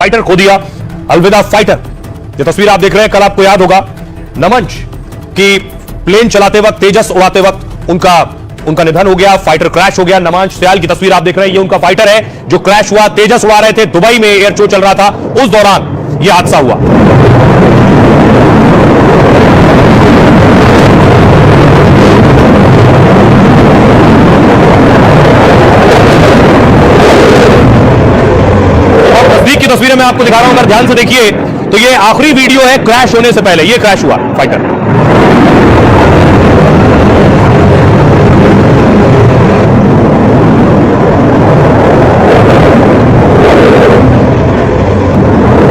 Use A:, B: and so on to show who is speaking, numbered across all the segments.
A: Fighter खो दिया। अलविदा फाइटर। ये तस्वीर आप देख रहे हैं, कल आपको याद होगा नमंच की प्लेन चलाते वक्त, तेजस उड़ाते वक्त उनका निधन हो गया, फाइटर क्रैश हो गया। नमांश सयाल की तस्वीर आप देख रहे हैं, ये उनका फाइटर है जो क्रैश हुआ। तेजस उड़ा रहे थे, दुबई में एयर शो चल रहा था, उस दौरान यह हादसा हुआ। नजदीक की तस्वीरें मैं आपको दिखा रहा हूं, अगर ध्यान से देखिए तो ये आखिरी वीडियो है क्रैश होने से पहले। ये क्रैश हुआ फाइटर।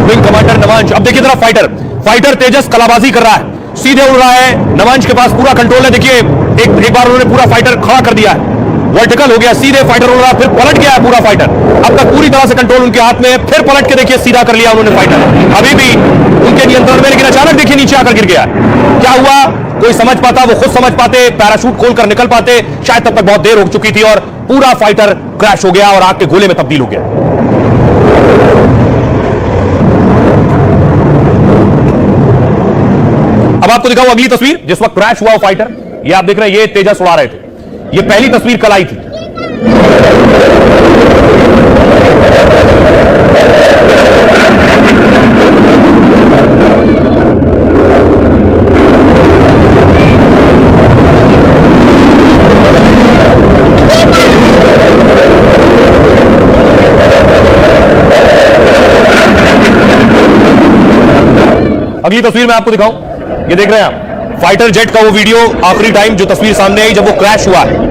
A: विंग कमांडर नमांश, अब देखिए जरा फाइटर तेजस कलाबाजी कर रहा है, सीधे उड़ रहा है। नमांश के पास पूरा कंट्रोल है। देखिए एक बार उन्होंने पूरा फाइटर खड़ा कर दिया है, वर्टिकल हो गया, सीधे फाइटर उड़ रहा, फिर पलट गया है पूरा फाइटर। अब तक पूरी तरह से कंट्रोल उनके हाथ में है, फिर पलट के देखिए सीधा कर लिया उन्होंने फाइटर। अभी भी उनके नियंत्रण में, लेकिन अचानक देखिए नीचे आकर गिर गया। क्या हुआ कोई समझ पाता, वो खुद समझ पाते, पैराशूट खोलकर निकल पाते, शायद तब तक बहुत देर हो चुकी थी और पूरा फाइटर क्रैश हो गया और आग के गोले में तब्दील हो गया। अब आपको दिखाऊं अगली तस्वीर, जिस वक्त क्रैश हुआ फाइटर। ये आप देख रहे हैं, ये तेजस उड़ा रहे थे। ये पहली तस्वीर कल आई थी। अगली तस्वीर मैं आपको दिखाऊं, ये देख रहे हैं आप फाइटर जेट का वो वीडियो, आखिरी टाइम जो तस्वीर सामने आई जब वो क्रैश हुआ है।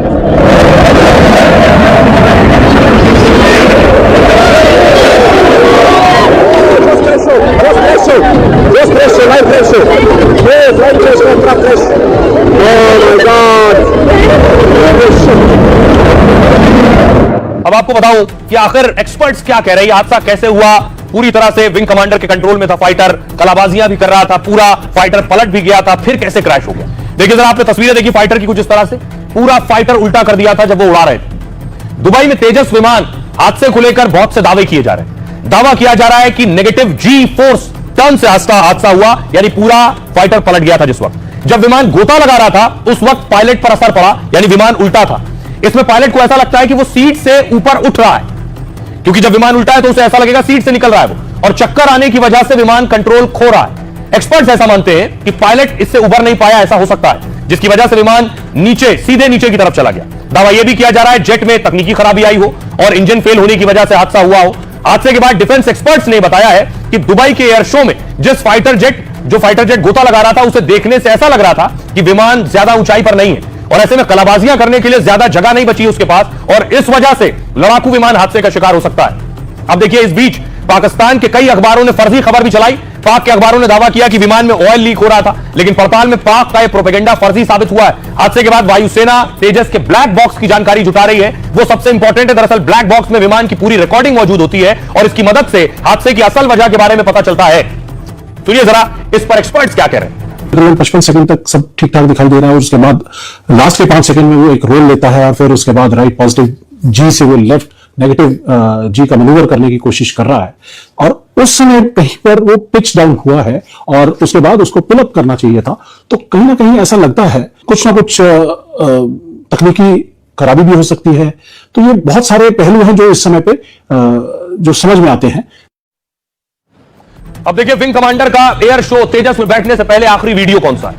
A: अब आपको बताऊं कि आखिर एक्सपर्ट्स क्या कह रहे हैं, हादसा कैसे हुआ। पूरी तरह से विंग कमांडर के कंट्रोल में था फाइटर, कलाबाजियां भी कर रहा था, पूरा फाइटर पलट भी गया था, फिर कैसे क्रैश हो गया। देखिए जरा आपने तस्वीरें देखी फाइटर की, कुछ इस तरह से पूरा फाइटर उल्टा कर दिया था जब वो उड़ा रहे थे। दुबई में तेजस विमान हादसे को लेकर बहुत से दावे किए जा रहे हैं। दावा किया जा रहा है कि नेगेटिव जी फोर्स टर्न से हादसा हुआ, यानी पूरा फाइटर पलट गया था। जिस वक्त जब विमान गोता लगा रहा था उस वक्त पायलट पर असर पड़ा, यानी विमान उल्टा था। इसमें पायलट को ऐसा लगता है कि वो सीट से ऊपर उठ रहा है, क्योंकि जब विमान उल्टा है तो उसे ऐसा लगेगा सीट से निकल रहा है वो, और चक्कर आने की वजह से विमान कंट्रोल खो रहा है। एक्सपर्ट्स ऐसा मानते हैं कि पायलट इससे उबर नहीं पाया, ऐसा हो सकता है, जिसकी वजह से विमान सीधे नीचे की तरफ चला गया। दावा यह भी किया जा रहा है जेट में तकनीकी खराबी आई हो और इंजन फेल होने की वजह से हादसा हुआ हो। हादसे के बाद डिफेंस एक्सपर्ट्स ने बताया है कि दुबई के एयर शो में जिस फाइटर जेट गोता लगा रहा था, उसे देखने से ऐसा लग रहा था कि विमान ज्यादा ऊंचाई पर नहीं है और ऐसे में कलाबाजियां करने के लिए ज्यादा जगह नहीं बची उसके पास, और इस वजह से लड़ाकू विमान हादसे का शिकार हो सकता है। अब देखिए इस बीच पाकिस्तान के कई अखबारों ने फर्जी खबर भी चलाई। पाक के अखबारों ने दावा किया कि विमान में ऑयल लीक हो रहा था, लेकिन पड़ताल में पाक का यह प्रोपेगेंडा फर्जी साबित हुआ है। हादसे के बाद वायुसेना तेजस के ब्लैक बॉक्स की जानकारी जुटा रही है। वो सबसे इंपॉर्टेंट है। दरअसल ब्लैक बॉक्स में विमान की पूरी रिकॉर्डिंग मौजूद होती है और इसकी मदद से हादसे की असल वजह के बारे में पता चलता है। सुनिए जरा इस पर एक्सपर्ट्स क्या कह रहे हैं।
B: 55 सेकंड तक सब ठीक ठाक दिखाई दे रहा है और उसके बाद लास्ट के 5 सेकंड में वो एक रोल लेता है और फिर उसके बाद राइट पॉजिटिव जी से वो लेफ्ट नेगेटिव जी का मैन्यूवर करने की कोशिश कर रहा है, और उस समय कहीं पर वो पिच डाउन हुआ है और उसके बाद उसको पुल अप करना चाहिए था। तो कहीं ना कहीं ऐसा लगता है कुछ ना कुछ तकनीकी खराबी भी हो सकती है। तो ये बहुत सारे पहलू हैं जो इस समय पे जो समझ में आते हैं।
A: अब देखिए विंग कमांडर का एयर शो तेजस में बैठने से पहले आखिरी वीडियो कौन सा है।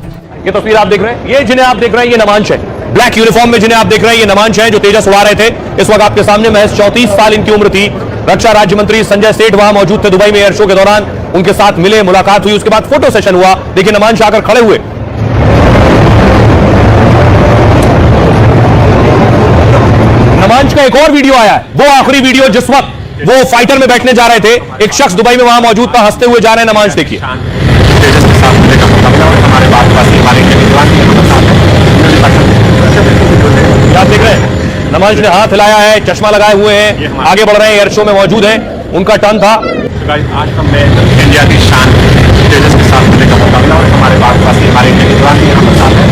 A: ये तस्वीर आप देख रहे हैं, ये जिन्हें आप देख रहे हैं ये नमांश है। ब्लैक यूनिफॉर्म में जिन्हें आप देख रहे हैं ये नमांश है जो तेजस उड़ा रहे थे। इस वक्त आपके सामने महज 34 साल इनकी उम्र थी। रक्षा राज्य मंत्री संजय सेठ वहां मौजूद थे दुबई में एयर शो के दौरान, उनके साथ मिले, मुलाकात हुई, उसके बाद फोटो सेशन हुआ। देखिए नमांश आकर खड़े हुए। नमांश का एक और वीडियो आया है, वो आखिरी वीडियो जिस वक्त वो फाइटर में बैठने जा रहे थे। एक शख्स दुबई में वहां मौजूद था, हंसते हुए जा रहे हैं नमांश। देखिए आप देख रहे हैं नमांश ने हाथ हिलाया है, चश्मा लगाए हुए हैं, आगे बढ़ रहे हैं, एयर शो में मौजूद हैं। उनका टर्न था।
C: आज हम इंडिया की शान तेजस के साथ मिलने का मौका मिला और हमारे पास हमारे इंडिया के जवान भी यहाँ पर साथ हैं।